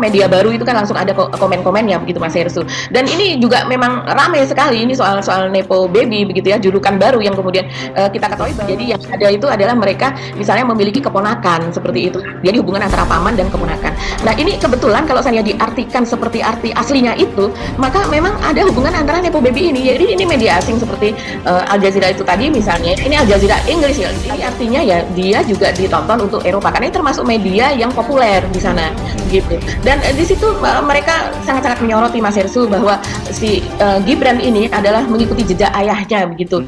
media baru itu kan langsung ada komen-komennya begitu Mas Hersu. Dan ini juga memang ramai sekali ini soal nepo baby begitu ya, julukan baru yang kemudian kita ketahui bahwa jadi yang ada itu adalah mereka misalnya memiliki keponakan seperti itu. Jadi hubungan antara paman dan keponakan. Nah, ini kebetulan kalau saya diartikan seperti arti aslinya itu, maka memang ada hubungan antara nepo baby ini. Jadi ini media asing seperti Al Jazeera itu tadi misalnya. Ini Al Jazeera Inggris ya. Ini artinya ya dia juga ditonton untuk Eropa karena ini termasuk media yang populer di sana gitu. Dan di situ mereka sangat-sangat menyoroti Mas Hersu bahwa si Gibran ini adalah mengikuti jejak ayahnya begitu.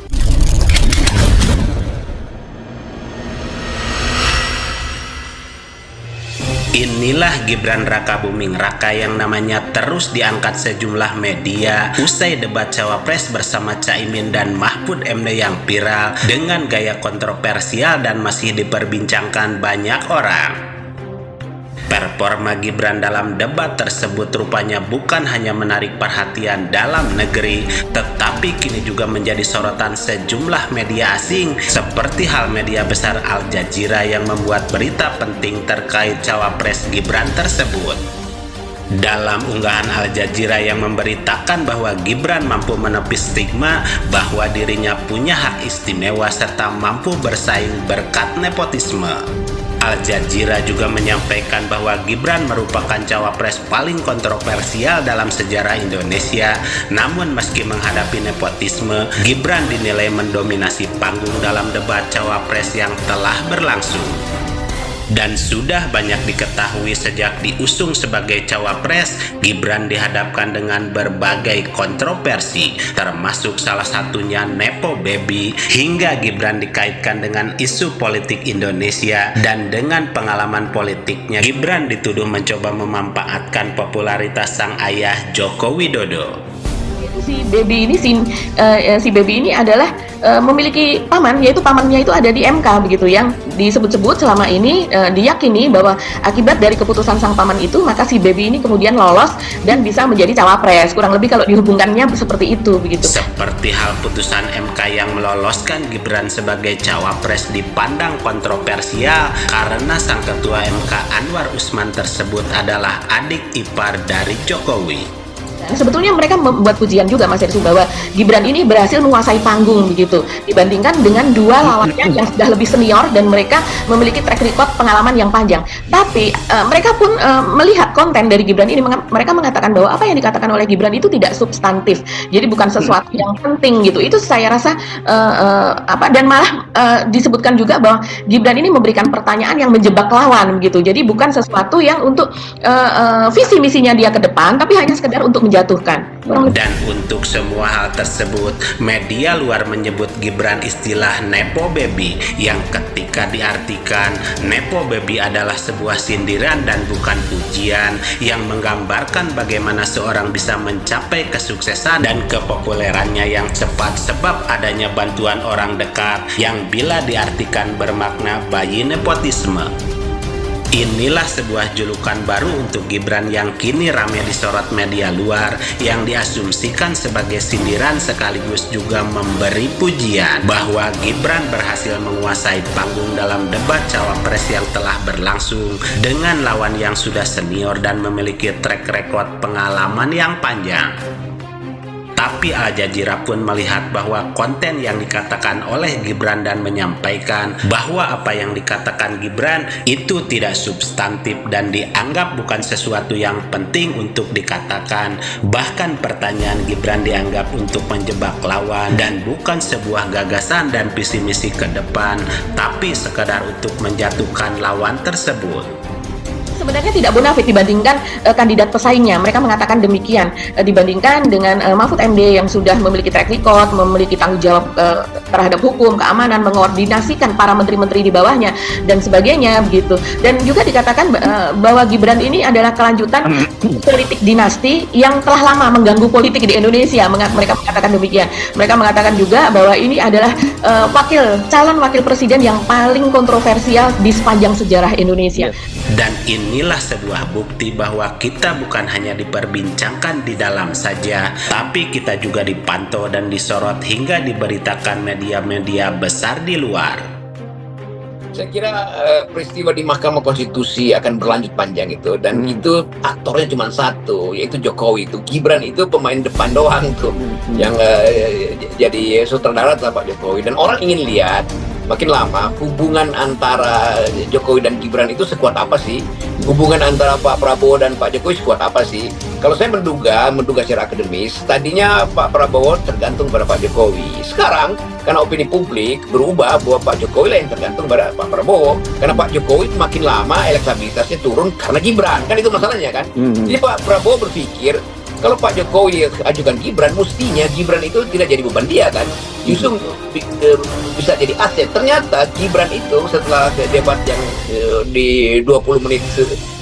Inilah Gibran Rakabuming Raka yang namanya terus diangkat sejumlah media usai debat Cawapres bersama Caimin dan Mahfud MD yang viral dengan gaya kontroversial dan masih diperbincangkan banyak orang. Performa Gibran dalam debat tersebut rupanya bukan hanya menarik perhatian dalam negeri, tetapi kini juga menjadi sorotan sejumlah media asing seperti hal media besar Al Jazeera yang membuat berita penting terkait Cawapres Gibran tersebut. Dalam unggahan Al Jazeera yang memberitakan bahwa Gibran mampu menepis stigma bahwa dirinya punya hak istimewa serta mampu bersaing berkat nepotisme. Al Jazeera juga menyampaikan bahwa Gibran merupakan cawapres paling kontroversial dalam sejarah Indonesia. Namun meski menghadapi nepotisme, Gibran dinilai mendominasi panggung dalam debat cawapres yang telah berlangsung. Dan sudah banyak diketahui sejak diusung sebagai cawapres, Gibran dihadapkan dengan berbagai kontroversi, termasuk salah satunya nepo baby, hingga Gibran dikaitkan dengan isu politik Indonesia. Dan dengan pengalaman politiknya, Gibran dituduh mencoba memanfaatkan popularitas sang ayah Joko Widodo. Si baby ini adalah memiliki paman, yaitu pamannya itu ada di MK begitu, yang disebut-sebut selama ini diyakini bahwa akibat dari keputusan sang paman itu maka si baby ini kemudian lolos dan bisa menjadi cawapres. Kurang lebih kalau dihubungkannya seperti itu begitu. Seperti hal putusan MK yang meloloskan Gibran sebagai cawapres dipandang kontroversial karena sang ketua MK Anwar Usman tersebut adalah adik ipar dari Jokowi. Sebetulnya mereka membuat pujian juga Mas Hersu bahwa Gibran ini berhasil menguasai panggung begitu dibandingkan dengan dua lawannya yang sudah lebih senior dan mereka memiliki track record pengalaman yang panjang. Tapi mereka pun melihat konten dari Gibran ini, mereka mengatakan bahwa apa yang dikatakan oleh Gibran itu tidak substantif. Jadi bukan sesuatu yang penting gitu. Itu saya rasa dan malah disebutkan juga bahwa Gibran ini memberikan pertanyaan yang menjebak lawan gitu. Jadi bukan sesuatu yang untuk visi misinya dia ke depan, tapi hanya sekedar untuk menjatuhkan. Dan untuk semua hal tersebut, media luar menyebut Gibran istilah nepo baby, yang ketika diartikan nepo baby adalah sebuah sindiran dan bukan pujian, yang menggambarkan bagaimana seorang bisa mencapai kesuksesan dan kepopulerannya yang cepat sebab adanya bantuan orang dekat, yang bila diartikan bermakna bayi nepotisme. Inilah sebuah julukan baru untuk Gibran yang kini ramai disorot media luar, yang diasumsikan sebagai sindiran sekaligus juga memberi pujian bahwa Gibran berhasil menguasai panggung dalam debat cawapres yang telah berlangsung dengan lawan yang sudah senior dan memiliki track record pengalaman yang panjang. Tapi Al Jazeera pun melihat bahwa konten yang dikatakan oleh Gibran dan menyampaikan bahwa apa yang dikatakan Gibran itu tidak substantif dan dianggap bukan sesuatu yang penting untuk dikatakan. Bahkan pertanyaan Gibran dianggap untuk menjebak lawan dan bukan sebuah gagasan dan visi misi ke depan, tapi sekedar untuk menjatuhkan lawan tersebut. Sebenarnya tidak bonafit dibandingkan kandidat pesaingnya. Mereka mengatakan demikian dibandingkan dengan Mahfud MD yang sudah memiliki track record, memiliki tanggung jawab terhadap hukum, keamanan, mengordinasikan para menteri-menteri di bawahnya dan sebagainya begitu. Dan juga dikatakan bahwa Gibran ini adalah kelanjutan politik dinasti yang telah lama mengganggu politik di Indonesia. Mereka mengatakan demikian. Mereka mengatakan juga bahwa ini adalah calon wakil presiden yang paling kontroversial di sepanjang sejarah Indonesia. Dan inilah sebuah bukti bahwa kita bukan hanya diperbincangkan di dalam saja, tapi kita juga dipantau dan disorot hingga diberitakan media-media besar di luar. Saya kira peristiwa di Mahkamah Konstitusi akan berlanjut panjang itu, dan itu aktornya cuma satu, yaitu Jokowi. Itu Gibran itu pemain depan doang tuh, yang jadi sutradara adalah Pak Jokowi. Dan orang ingin lihat makin lama hubungan antara Jokowi dan Gibran itu sekuat apa sih? Hubungan antara Pak Prabowo dan Pak Jokowi sekuat apa sih? Kalau saya menduga secara akademis, tadinya Pak Prabowo tergantung pada Pak Jokowi. Sekarang karena opini publik berubah bahwa Pak Jokowi lah yang tergantung pada Pak Prabowo, karena Pak Jokowi makin lama elektabilitasnya turun karena Gibran, kan itu masalahnya kan. Jadi Pak Prabowo berpikir kalau Pak Jokowi ajukan Gibran, mestinya Gibran itu tidak jadi beban dia kan, justru bisa jadi aset. Ternyata Gibran itu setelah debat yang di 20 menit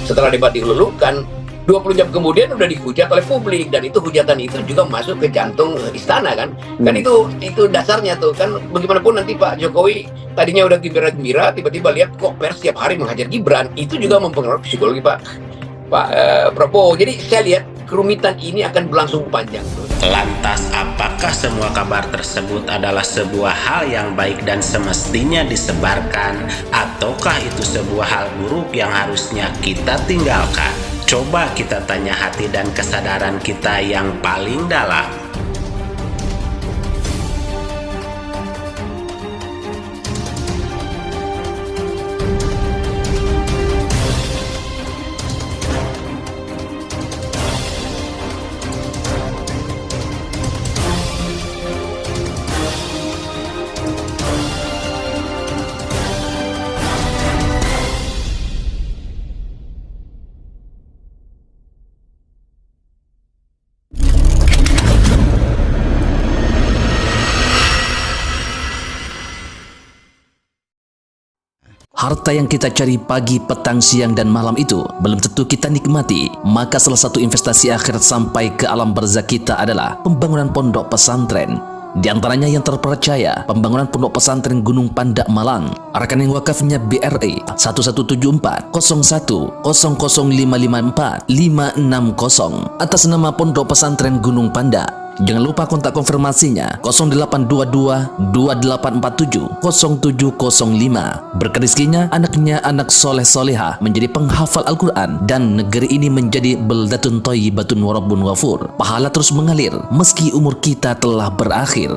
setelah debat dilulukan, 20 jam kemudian udah dihujat oleh publik, dan itu hujatan itu juga masuk ke jantung istana kan. Kan itu dasarnya tuh kan, bagaimanapun nanti Pak Jokowi tadinya udah gembira-gembira, tiba-tiba lihat kok pers setiap hari menghajar Gibran, itu juga mempengaruhi psikologi Pak Prabowo. Jadi saya lihat kerumitan ini akan berlangsung panjang. Lantas, apakah semua kabar tersebut adalah sebuah hal yang baik dan semestinya disebarkan, ataukah itu sebuah hal buruk yang harusnya kita tinggalkan? Coba kita tanya hati dan kesadaran kita yang paling dalam. Harta yang kita cari pagi, petang, siang, dan malam itu belum tentu kita nikmati. Maka salah satu investasi akhirat sampai ke alam barzakh kita adalah pembangunan pondok pesantren. Di antaranya yang terpercaya, pembangunan pondok pesantren Gunung Panda Malang. Rekening wakafnya BRI 1174 01 00554 560 atas nama Pondok Pesantren Gunung Panda. Jangan lupa kontak konfirmasinya 0822 2847 0705. Berkah rezekinya, anaknya anak soleh soleha menjadi penghafal Al-Quran, dan negeri ini menjadi beldatun thayyibatun wa rabbun ghafur. Pahala terus mengalir meski umur kita telah berakhir.